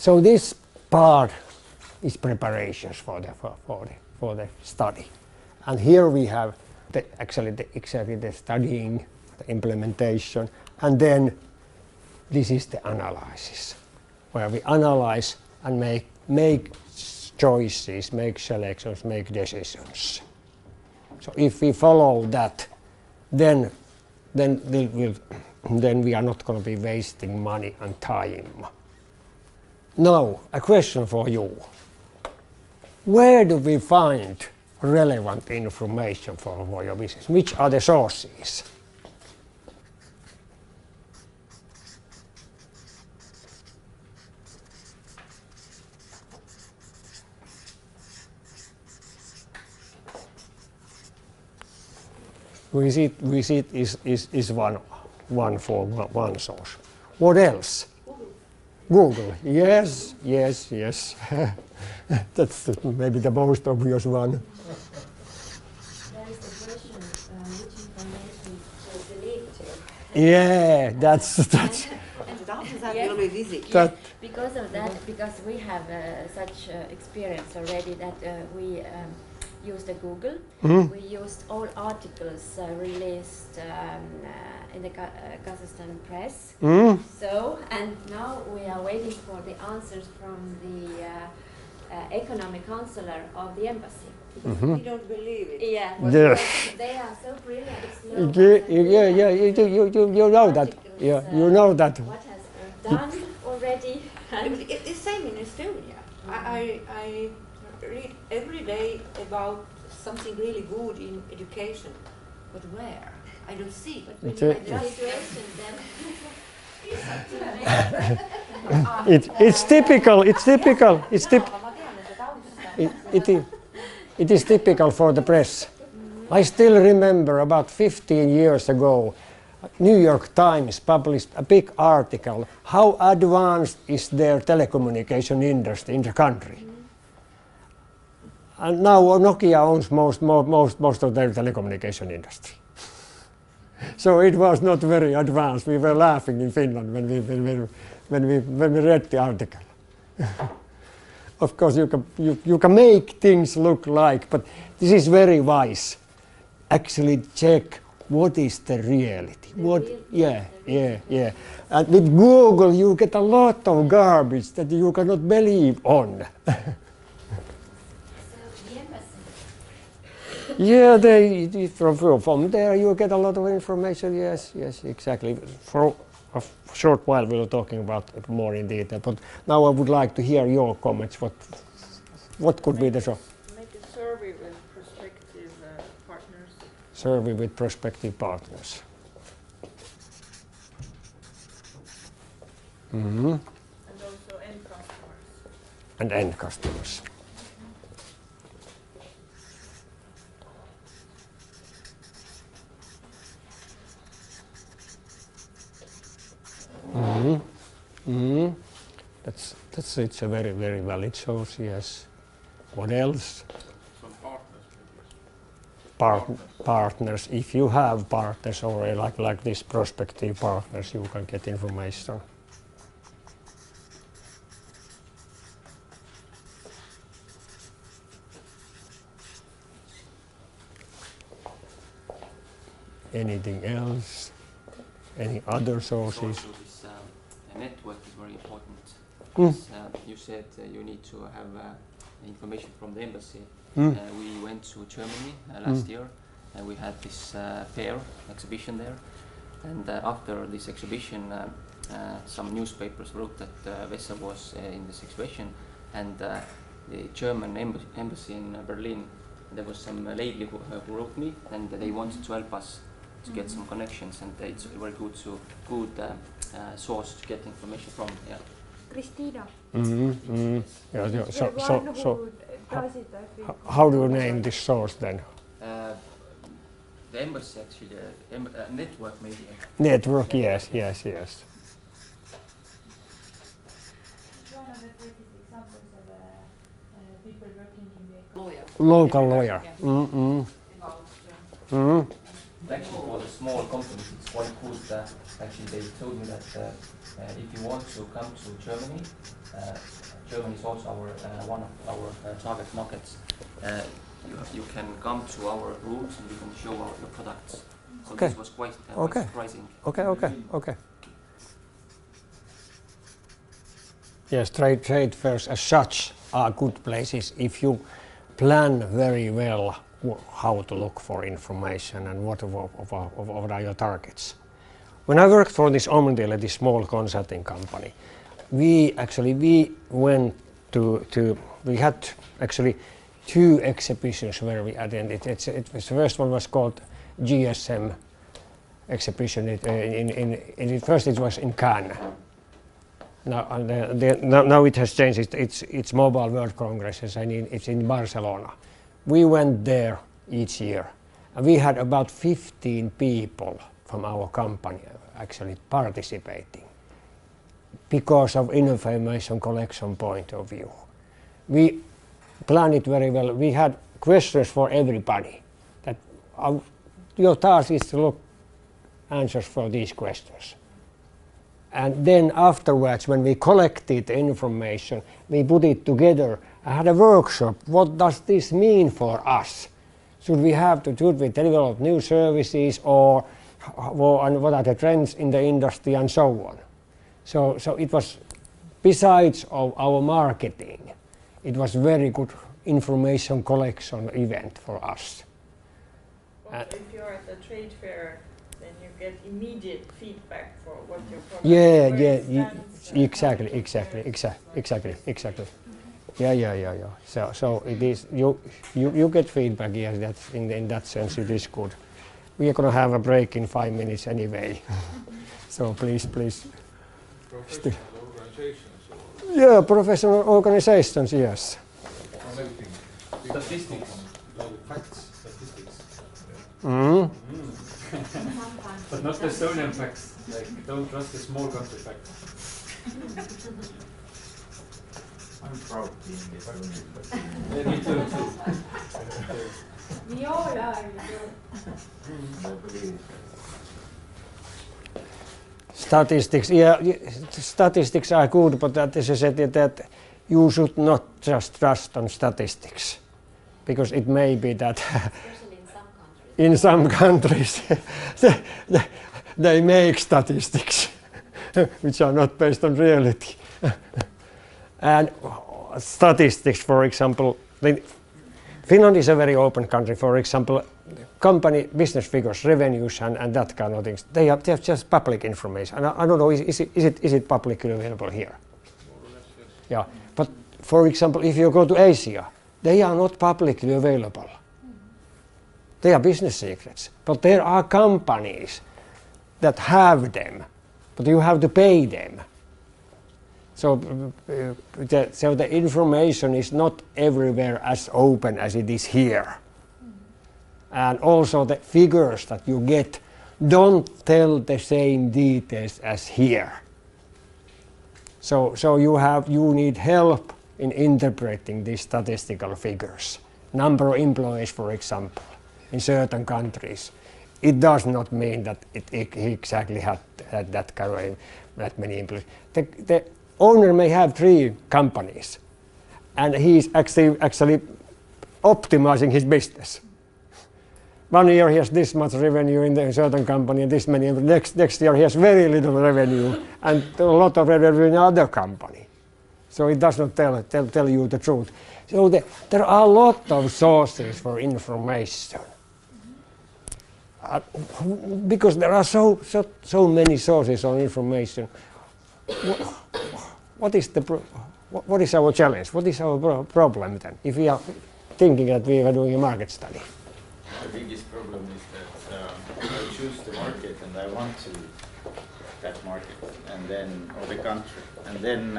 So this part is preparations for the study. And here we have exactly the studying, the implementation, and then this is the analysis, where we analyze and make choices, make selections, make decisions. So if we follow that, then we are not going to be wasting money and time. Now, a question for you. Where do we find relevant information for your business? Which are the sources? Visit is one source. What else? Google. Yes. That's maybe the most obvious one. There is the question, which information to delete to. Yeah, that's. And the answers are will be easy. Yeah, because of that, because we have such experience already that we used the Google. We used all articles released in the Kazakhstan press. So, and now we are waiting for the answers from the economic counselor of the embassy. We don't believe it. Yeah, Yes. they are so brilliant. You know that. Yeah, you know that. What has done already? It's the same in Estonia. I read every day about something really good in education, but where? I don't see. But when you had the situation, then It's typical. It is typical for the press. I still remember about 15 years ago, New York Times published a big article, how advanced is their telecommunication industry in the country. And now Nokia owns most of their telecommunication industry. So it was not very advanced. We were laughing in Finland when we read the article. Of course, you can make things look like, but this is very wise. Actually check what is the reality. Yeah. And with Google, you get a lot of garbage that you cannot believe on. Yeah, from there you get a lot of information. Yes, exactly. For a short while we were talking about it more in detail, but now I would like to hear your comments. What could be the show? Make a survey with prospective partners. Survey with prospective partners. And also end customers. And end customers. It's a very, very valid source, yes. What else? Some partners. Partners. If you have partners already, like these prospective partners, you can get information. Anything else? Any other sources? Also this network is very important. You said you need to have information from the embassy. We went to Germany last year and we had this fair exhibition there. And after this exhibition, some newspapers wrote that Vesa was in this exhibition, and the German embassy in Berlin, there was some lady who wrote me, and they wanted to help us to get some connections, and it's a very good source to get information from. Yeah. Christina. Yeah, so Does it, I think. how do you name this source then? The embassy actually, network maybe. Network, yes. One of the greatest examples of people working in the Lawyer. Local lawyer. Actually, for the small companies, it's quite good actually they told me that if you want to come to Germany, Germany is also one of our target markets. You can come to our route and you can show your products. So Okay. this was quite Okay. surprising. Okay. Yes, trade fairs as such are good places if you plan very well how to look for information and what are your targets. When I worked for this Omnitel, this small consulting company, we went we had actually 2 exhibitions where we attended. The first one was called GSM exhibition. First it was in Cannes. Now it has changed. It's Mobile World Congresses and it's in Barcelona. We went there each year, and we had about 15 people from our company actually participating because of information collection point of view. We planned it very well. We had questions for everybody. That your task is to look answers for these questions. And then afterwards, when we collected the information, we put it together. I had a workshop. What does this mean for us? Should we develop new services or what are the trends in the industry and so on? So it was, besides of our marketing, it was very good information collection event for us. Well, if you're at the trade fair, then you get immediate feedback for what your product Exactly. Yeah. So it is you get feedback. Yes, that's in that sense it is good. We are going to have a break in 5 minutes anyway. So please. Professional organizations. Yeah, professional organizations. Yes. Statistics. Statistics. Mm. But not the Estonian facts. Like, don't trust the small country facts. I'm proud being Estonian. Me too. We all are. Statistics, statistics are good, but that is said that you should not just trust on statistics, because it may be that Especially in some countries. in some countries they make statistics which are not based on reality. And statistics, for example, Finland is a very open country. For example, company business figures, revenues, and that kind of things. They have just public information. And I don't know, is it publicly available here? Yeah, but for example, if you go to Asia, they are not publicly available. They are business secrets. But there are companies that have them, but you have to pay them. So the information is not everywhere as open as it is here. And also the figures that you get don't tell the same details as here. So you need help in interpreting these statistical figures. Number of employees, for example, in certain countries. It does not mean that it exactly had that kind of that many employees. The owner may have 3 companies, and he's actually optimizing his business. 1 year he has this much revenue in a certain company, and this many. Next year he has very little revenue and a lot of revenue in another company. So it does not tell you the truth. So there are a lot of sources for information. Because there are so many sources of information. What is our challenge? What is our problem then? If we are thinking that we are doing a market study. The biggest problem is that I choose the market and I want to that market and then or the country, and then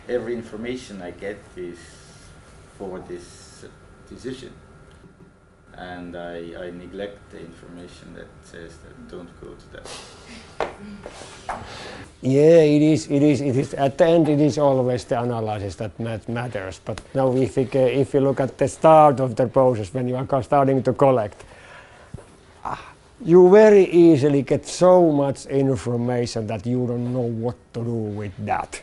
every information I get is for this decision, and I neglect the information that says that don't go to that. Yeah, it is. At the end, it is always the analysis that matters. But now, if you look at the start of the process, when you are starting to collect, you very easily get so much information that you don't know what to do with that.